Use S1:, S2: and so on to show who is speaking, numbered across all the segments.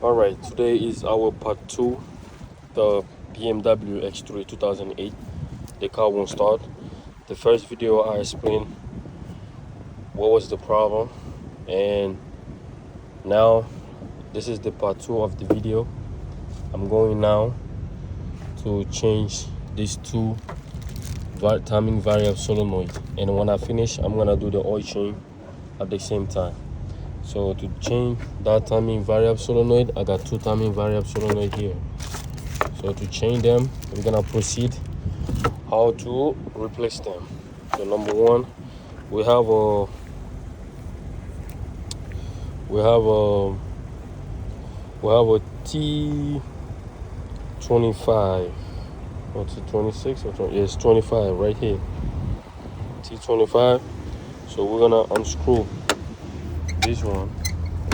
S1: Alright, today is our part 2, the BMW X3 2008. The car won't start. The first video I explained what was the problem, and now this is the part 2 of the video. I'm going now to change these two timing variable solenoids, and when I finish I'm gonna do the oil change at the same time. So to change that timing variable solenoid, I got two timing variable solenoid here. So to change them, we're gonna proceed how to replace them. So number one, we have a T25. What's it, 26 or 20? Yeah, it's 25 right here. T25. So we're gonna unscrew this one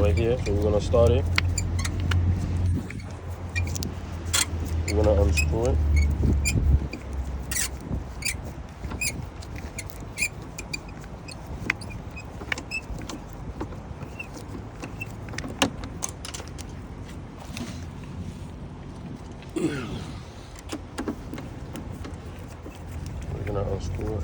S1: right here. So we're gonna start it. We're gonna unscrew it. We're gonna unscrew it.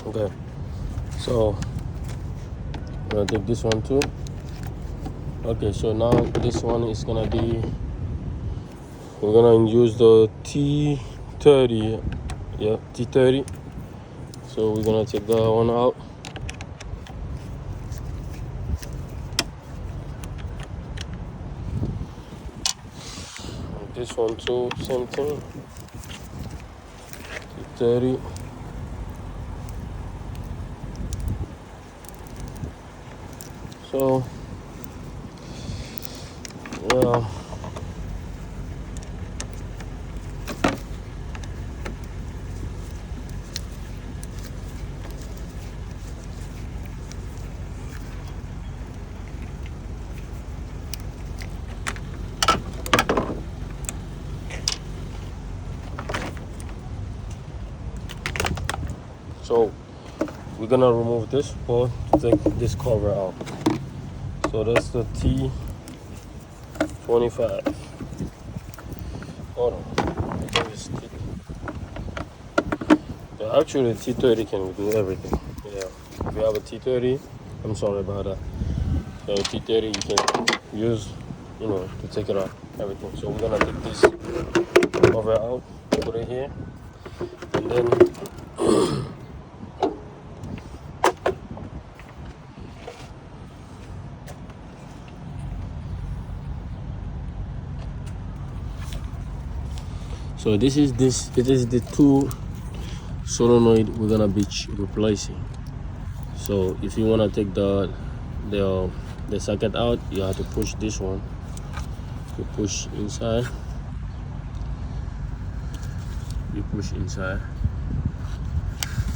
S1: Okay, so I'm gonna take this one too. Okay, so now this one is gonna be, we're gonna use the T30. Yeah, T30. So we're gonna take that one out. This one too, same thing. T30. So, yeah. So we're gonna remove this one to take this cover out. So that's the T25. Hold on. Yeah, actually T30 can do everything. Yeah. If you have a T30, I'm sorry about that. So T30 you can use, to take it out, everything. So we're gonna take this cover out, put it here, and then so this is the two solenoid we're gonna be replacing. So if you want to take the socket out, you have to push this one. You push inside. You push inside.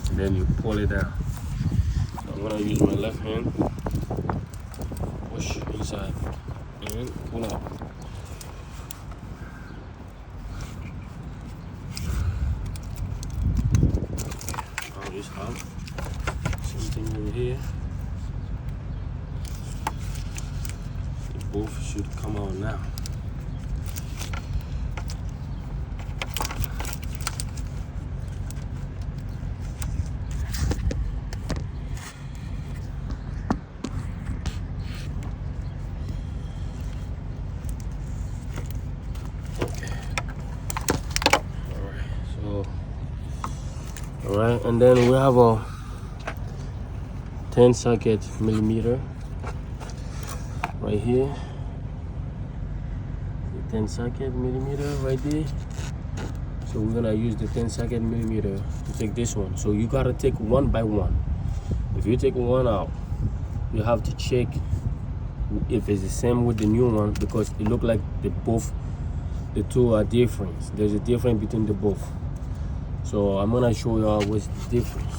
S1: And then you pull it out. So I'm gonna use my left hand. Push inside and pull out. This out. Something over here. They both should come out now. Okay. All right, and then we have a 10 socket millimeter right here. You 10-second millimeter right there. So we're gonna use the 10-second millimeter to take this one. So you gotta take one by one. If you take one out, you have to check if it's the same with the new one, because it look like the two are different. There's a difference between the both. So I'm gonna show y'all what's the difference.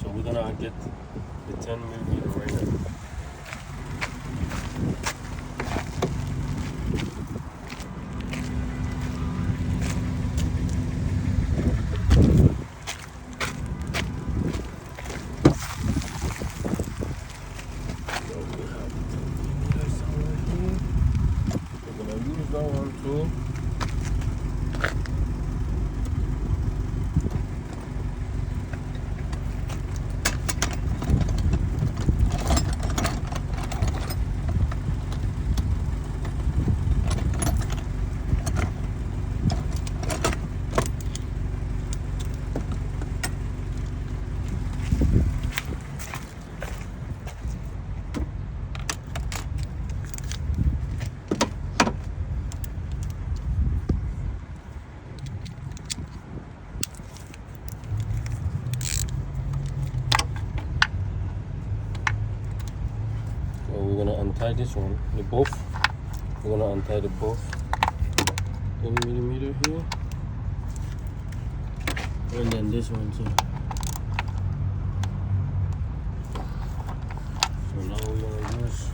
S1: So we're gonna get the 10 millimeter right now. We're gonna untie this one, the both. We're gonna untie the both 10 millimeter here, and then this one too. So now we're gonna use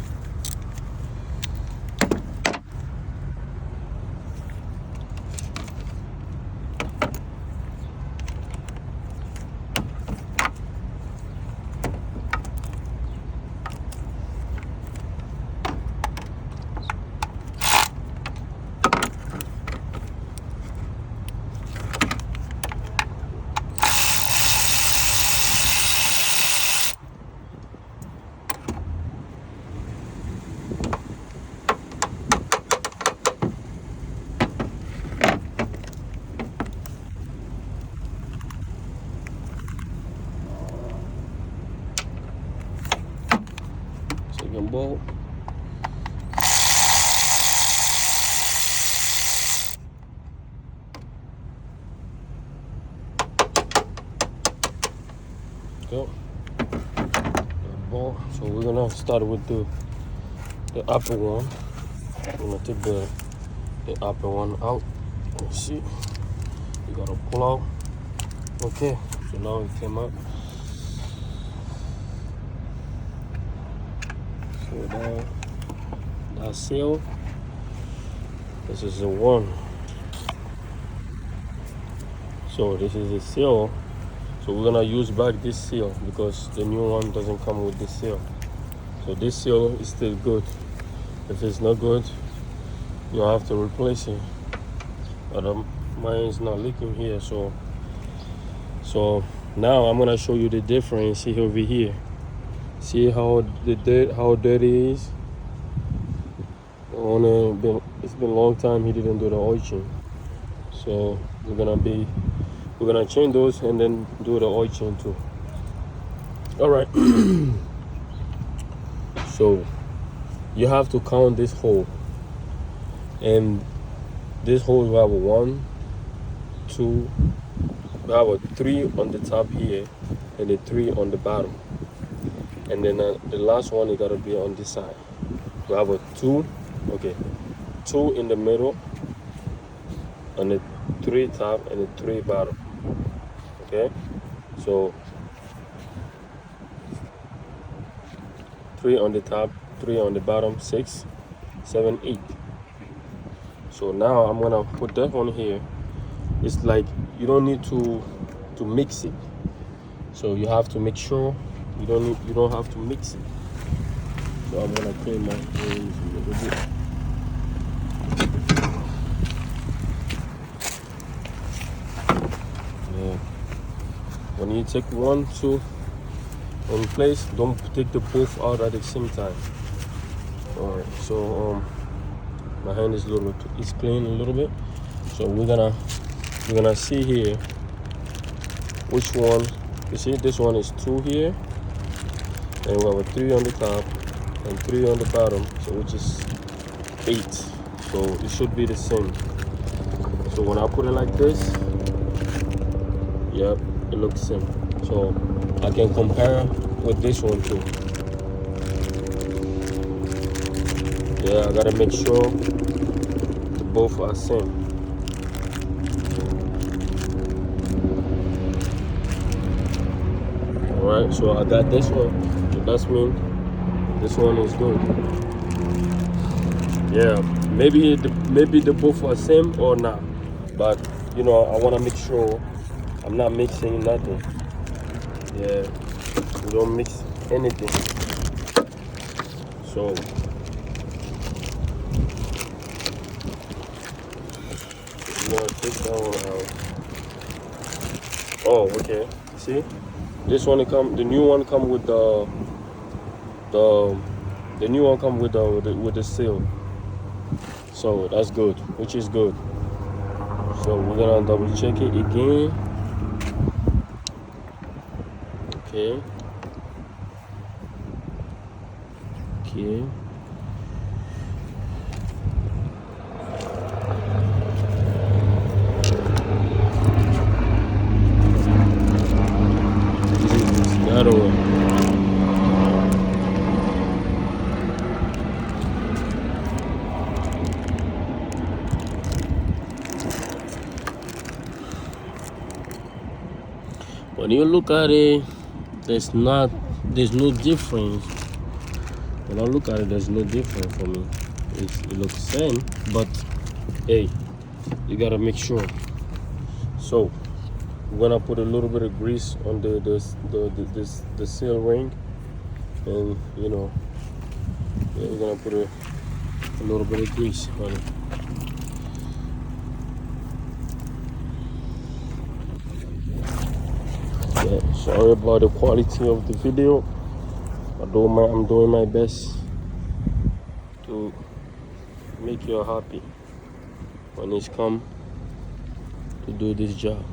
S1: second bolt. Go. Bolt. So we're gonna start with the upper one. We're gonna take the upper one out. Let's see. You gotta pull out. Okay. So now it came up. So that seal. This is the one. So this is the seal. So we're gonna use back this seal because the new one doesn't come with this seal. So this seal is still good. If it's not good, you'll have to replace it. But mine is not leaking here. So now I'm gonna show you the difference. See over here. See how dirty it is. It's been a long time he didn't do the oil change. So we're gonna change those and then do the oil change too. All right. So you have to count this hole, and this hole will have a 1, 2. We have a 3 on the top here, and a 3 on the bottom, and then the last one is gotta be on this side. We have a 2, okay, 2 in the middle, and a 3 top and a 3 bottom. Okay, so 3 on the top, 3 on the bottom, 6, 7, 8. So now I'm gonna put that one here. It's like you don't need to mix it. So you have to make sure you don't have to mix it. So I'm gonna clean my hands a little bit. Yeah. When you take 1, 2 in place, don't take the both out at the same time. All right. So my hand is it's clean a little bit. So we're gonna see here which one. You see, this one is 2 here, and we have a 3 on the top and 3 on the bottom, so which is 8. so it should be the same. So when I put it like this, yep, it looks same. So I can compare with this one too. Yeah, I gotta make sure both are same. All right, so I got this one. So that's mean this one is good. Yeah, maybe the both are same or not, but you know, I want to make sure I'm not mixing nothing. Yeah, we don't mix anything. So you want to take that one out. Oh, okay. See, this one the new one come with the new one come with the seal. So that's good, which is good. So we're gonna double check it again. Okay. Okay. This is the other one. When you look at it, there's no difference. When I look at it, there's no difference for me. It looks same, but hey, you gotta make sure. So we're gonna put a little bit of grease on the seal ring, and you know, yeah, we're gonna put a little bit of grease on it. Yeah, sorry about the quality of the video. I'm doing my best to make you happy when it's come to do this job.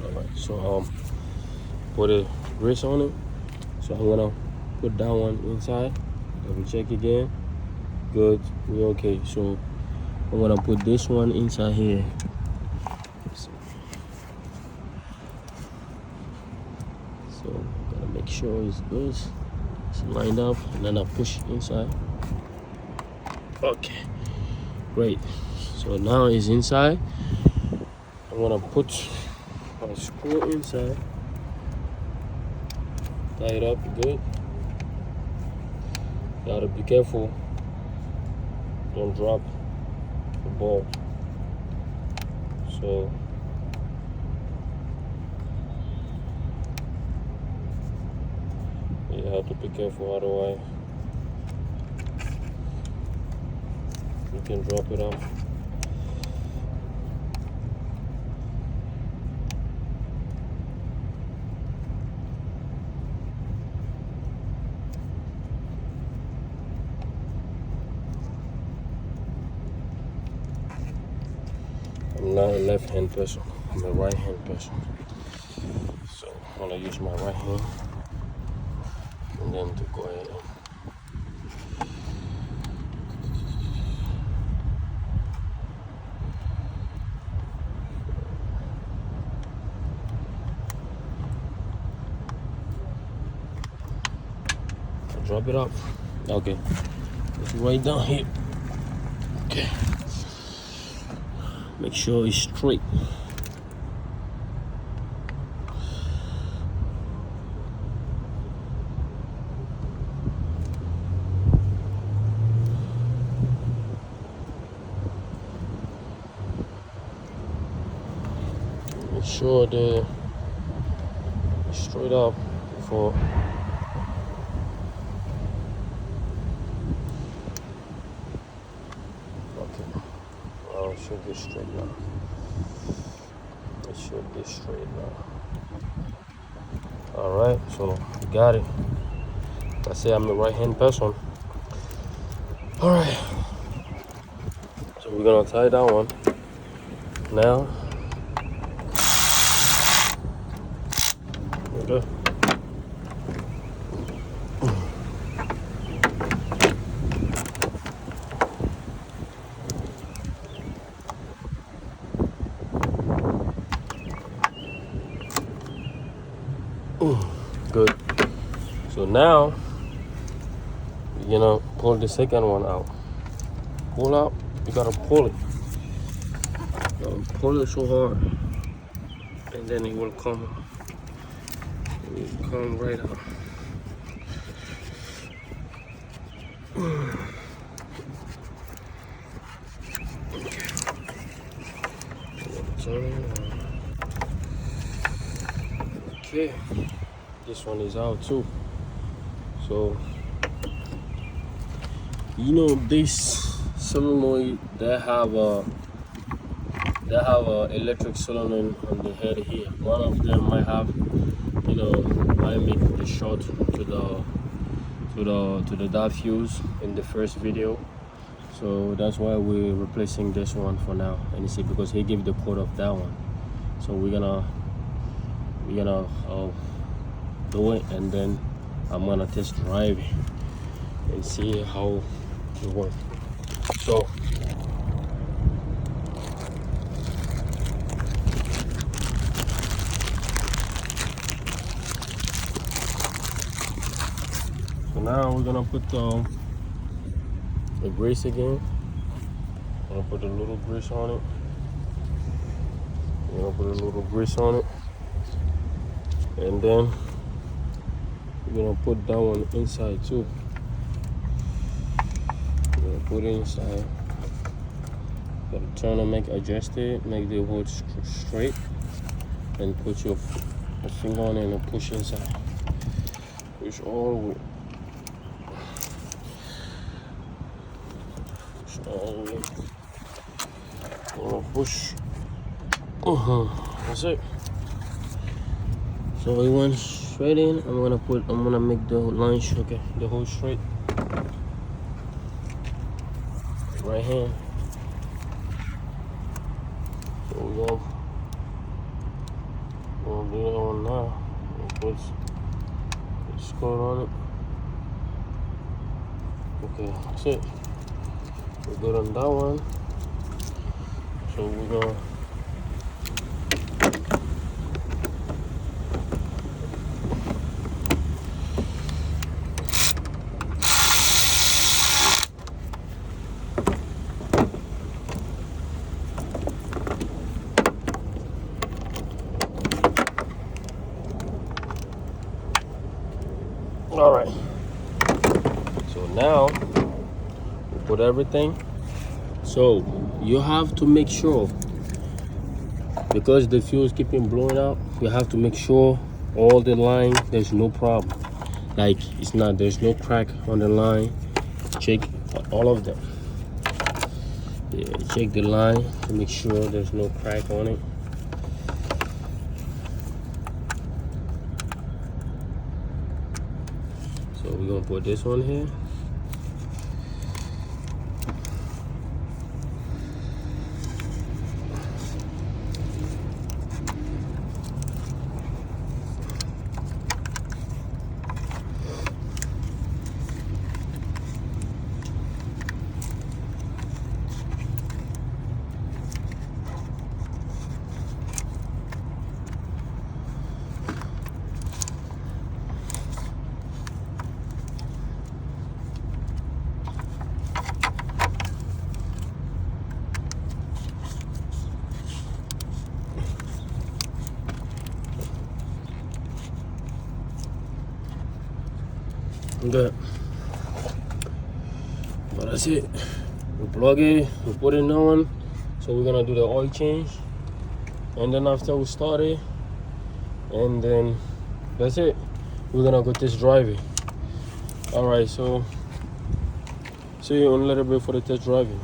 S1: Alright, so put a grease on it. So I'm gonna put that one inside. Double check again. Good, we're okay. So I'm gonna put this one inside here. So gotta make sure it's good, it's lined up, and then I push inside. Okay, great. So now it's inside. I'm gonna put my screw inside, tie it up good. Gotta be careful, don't drop the ball. So you have to be careful, otherwise you can drop it off. I'm not a left-hand person, I'm a right-hand person. So I'm gonna use my right hand and then to go ahead and drop it off. Okay, it's right down here. Okay, make sure it's straight. Make sure they're straight up before. Okay, well, it should be straight now. It should be straight now. All right, so you got it. I say I'm the right-hand person. All right, so we're gonna tie that one now. Okay. Good. So now you're gonna pull the second one out. Pull out. You gotta pull it. Pull it so hard, and then it will come. It will come right out. Okay, this one is out too. So you know this solenoid, they have a electric solenoid on the head here. One of them might have, might make the short to the dot fuse in the first video. So that's why we're replacing this one for now. And you see, because he gave the code of that one, so we're gonna do it, and then I'm gonna test drive it and see how it works. So now we're gonna put the grease again. I'm gonna put a little grease on it. We're gonna put a little grease on it, and then we're gonna put that one inside too. We're gonna put it inside. Gotta turn and adjust it, make the hole straight, and put your finger on it and push inside. Push all the way. All the way. Push. That's it. So it went straight in. I'm gonna make the line the hole straight. Right hand. So we're gonna do that one now. Put skirt on it. Okay, that's it. We're good on that one. So we're gonna all right. So now we put everything. So you have to make sure, because the fuse keeping blowing out, you have to make sure all the line, there's no problem. Like there's no crack on the line. Check all of them. Yeah, check the line to make sure there's no crack on it. So we're gonna put this one here. Good. But that's it. We plug it, we put it on. So we're gonna do the oil change, and then after we start it, and then that's it. We're gonna go test drive it. All right, so see you in a little bit for the test driving.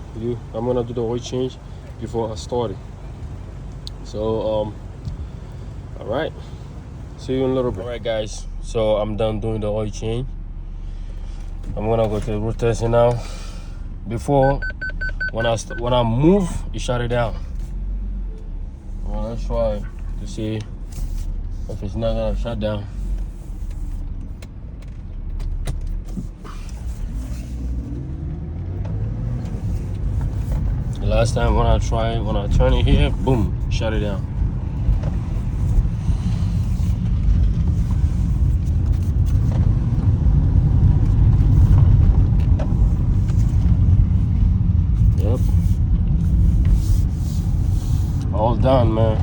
S1: I'm gonna do the oil change before I start it. So all right, see you in a little bit. All right, guys, so I'm done doing the oil change. I'm gonna go to the root testing now. Before, when I move, you shut it down. Well, let's try to see if it's not gonna shut down. The last time when I turn it here, boom, shut it down. done, man.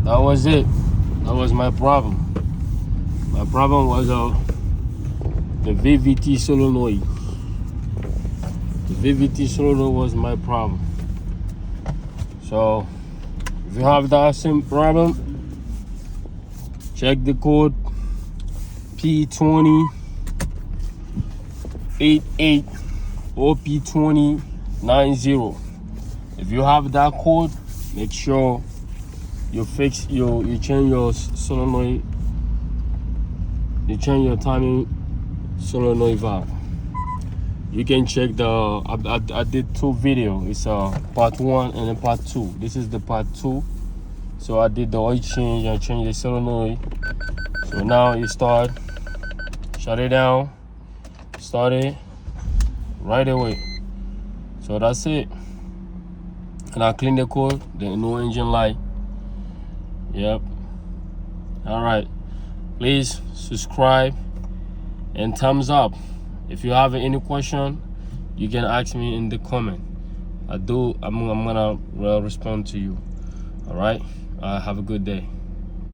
S1: That was it. That was my problem. My problem was the VVT solenoid. The VVT solenoid was my problem. So if you have that same problem, check the code P2088 or P2090. If you have that code, make sure you change your solenoid, you change your timing solenoid valve. You can check I did 2 videos. It's part 1 and then part 2. This is the part 2. So I did the oil change and change the solenoid. So now you shut it down, start it right away. So that's it. And I clean the core, the no engine light. Yep. All right. Please subscribe and thumbs up. If you have any question, you can ask me in the comment. I'm gonna respond to you. All right. Have a good day.